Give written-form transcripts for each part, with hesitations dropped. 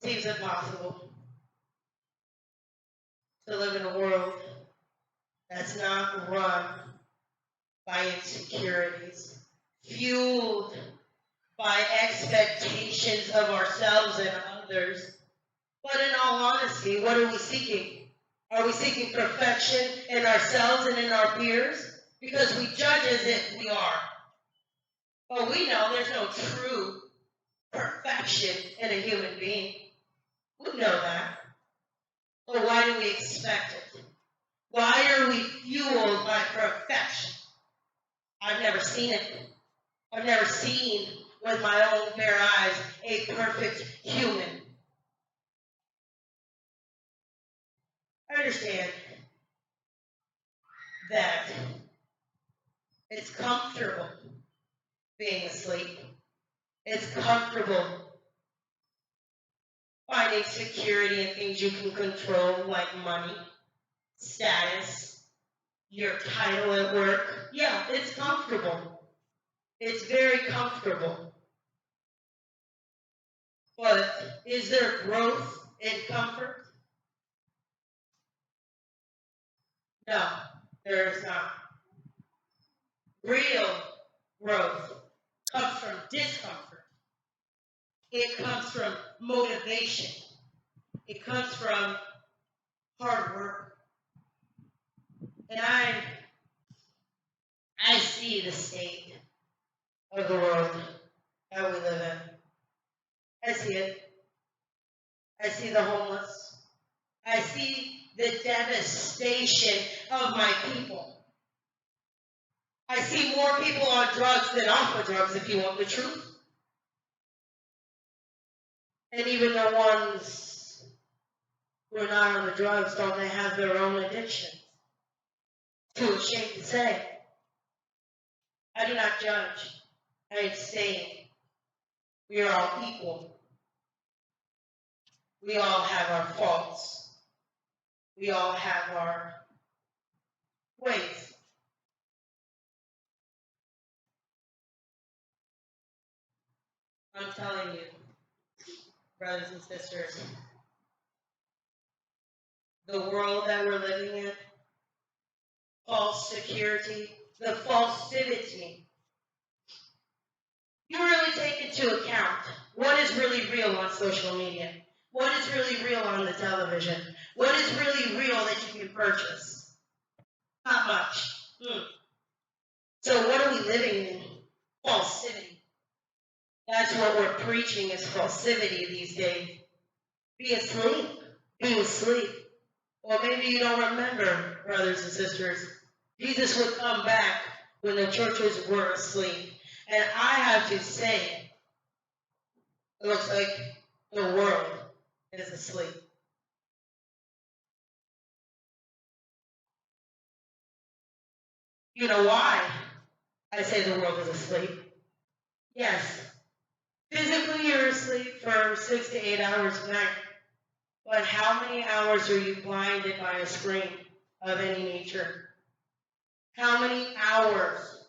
Seems impossible to live in a world that's not run by insecurities, fueled by expectations of ourselves and others. But in all honesty, what are we seeking? Are we seeking perfection in ourselves and in our peers? Because we judge as if we are. But we know there's no true perfection in a human being. We know that. But why do we expect it? Why are we fueled by perfection? I've never seen it. I've never seen with my own bare eyes a perfect human. I understand that it's comfortable being asleep. It's comfortable finding security in things you can control, like money, status, your title at work. Yeah, it's comfortable. It's very comfortable. But is there growth in comfort? No, there is not. Real growth comes from discomfort. It comes from motivation. It comes from hard work. And I see the state of the world that we live in. I see it. I see the homeless. I see the devastation of my people. I see more people on drugs than off of drugs, if you want the truth. And even the ones who are not on the drugs, don't they have their own addictions? Too ashamed to say. I do not judge. I am saying we are all equal. We all have our faults. We all have our ways. I'm telling you, brothers and sisters, the world that we're living in, false security, the falsity. You really take into account what is really real on social media, what is really real on the television, what is really real that you can purchase. Not much. So what are we living in? Falsity. That's what we're preaching is falsity these days. Be asleep. Be asleep. Or maybe you don't remember, brothers and sisters. Jesus would come back when the churches were asleep. And I have to say, it looks like the world is asleep. You know why I say the world is asleep? Yes, physically you're asleep for 6 to 8 hours a night. But how many hours are you blinded by a screen of any nature? How many hours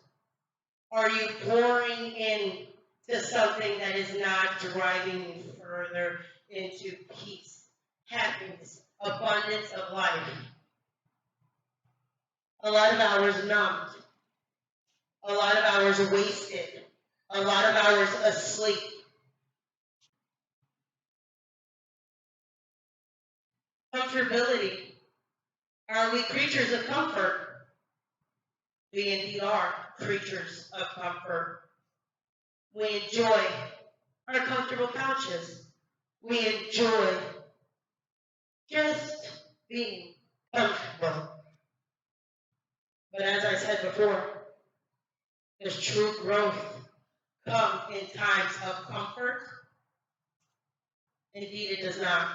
are you pouring into something that is not driving you further into peace, happiness, abundance of life? A lot of hours numbed. A lot of hours wasted. A lot of hours asleep. Comfortability. Are we creatures of comfort? We indeed are creatures of comfort. We enjoy our comfortable couches. We enjoy just being comfortable. But as I said before, does true growth come in times of comfort? Indeed, it does not.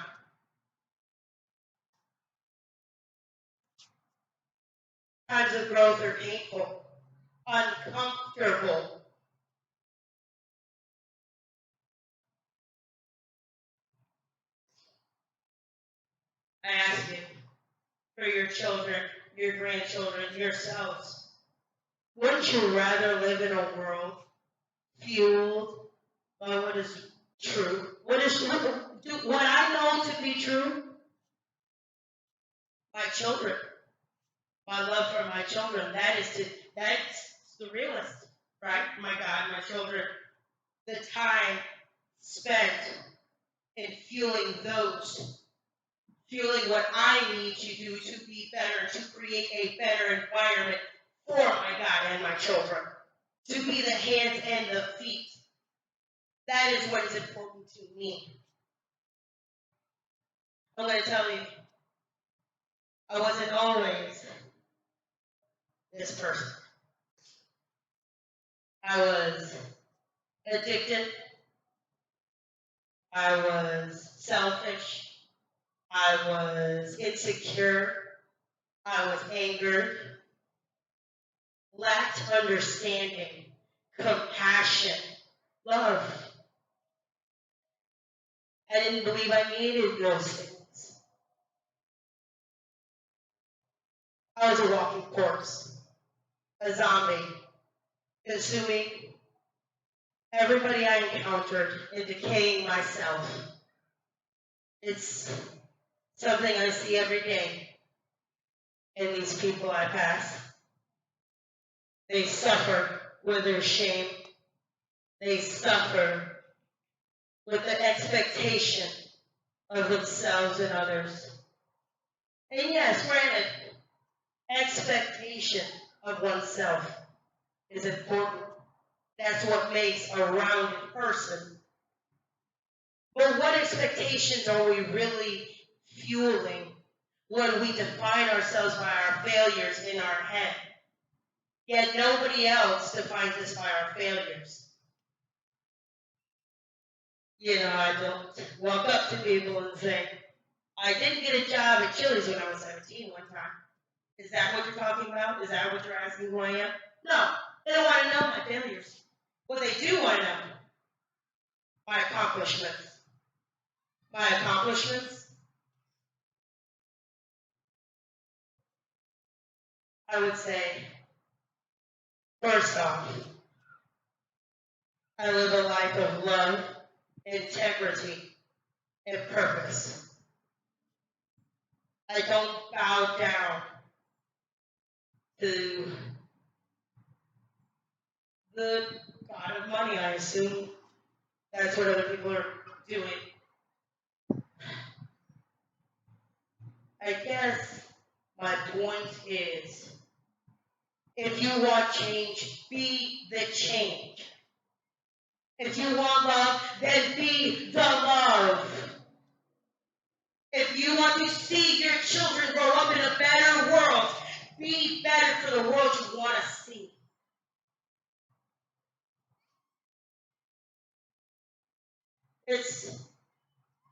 Times of growth are painful, uncomfortable. I ask you, for your children, your grandchildren, yourselves, wouldn't you rather live in a world fueled by what is true? What I children. My love for my children, that's the realest, right? My God, my children. The time spent in fueling what I need to do to be better, to create a better environment for my God and my children, to be the hands and the feet. That is what is important to me. I'm going to tell you, I wasn't always this person. I was addicted. I was selfish. I was insecure. I was angered. Lacked understanding, compassion, love. I didn't believe I needed those things. I was a walking corpse, a zombie, consuming everybody I encountered and decaying myself. It's something I see every day in these people I pass. They suffer with their shame. They suffer with the expectation of themselves and others. And yes, granted, expectation of oneself is important. That's what makes a rounded person. But what expectations are we really fueling when we define ourselves by our failures in our head? Yet nobody else defines us by our failures. I don't walk up to people and say, I didn't get a job at Chili's when I was 17 one time. Is that what you're talking about? Is that what you're asking who I am? No, they don't want to know my failures. What they do want to know, my accomplishments. My accomplishments, I would say, first off, I live a life of love, integrity, and purpose. I don't bow down to the god of money, I assume. That's what other people are doing. I guess my point is, if you want change, be the change. If you want love, then be the love. If you want to see your children grow up in a better world, be better for the world you want to see. It's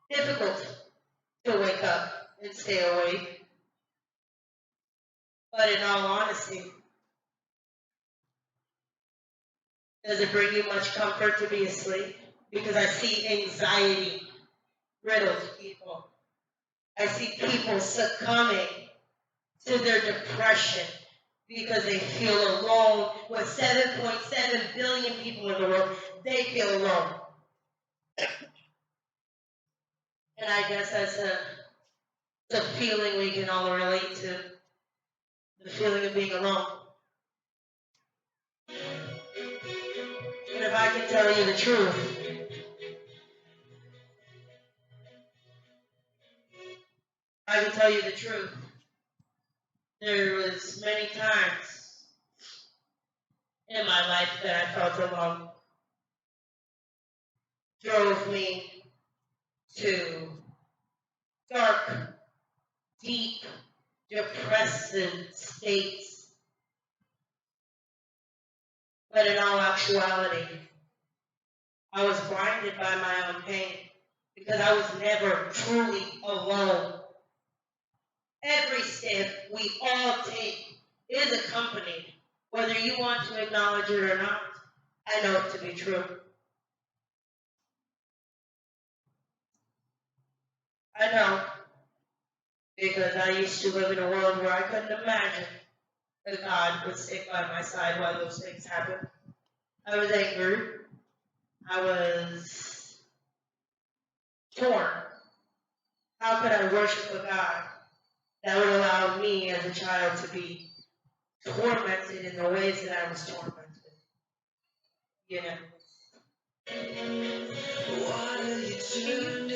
difficult to wake up and stay awake. But in all honesty, does it bring you much comfort to be asleep? Because I see anxiety riddled people. I see people succumbing to their depression because they feel alone. With 7.7 billion people in the world, they feel alone. And I guess that's a feeling we can all relate to, the feeling of being alone. And if I can tell you the truth, there was many times in my life that I felt alone. Drove me to dark, deep, depressive states. But in all actuality, I was blinded by my own pain because I was never truly alone. Every step we all take is accompanied, whether you want to acknowledge it or not. I know it to be true. I know, because I used to live in a world where I couldn't imagine that God would stick by my side while those things happened. I was angry. I was torn. How could I worship a God that would allow me as a child to be tormented in the ways that I was tormented. You know. Why you turn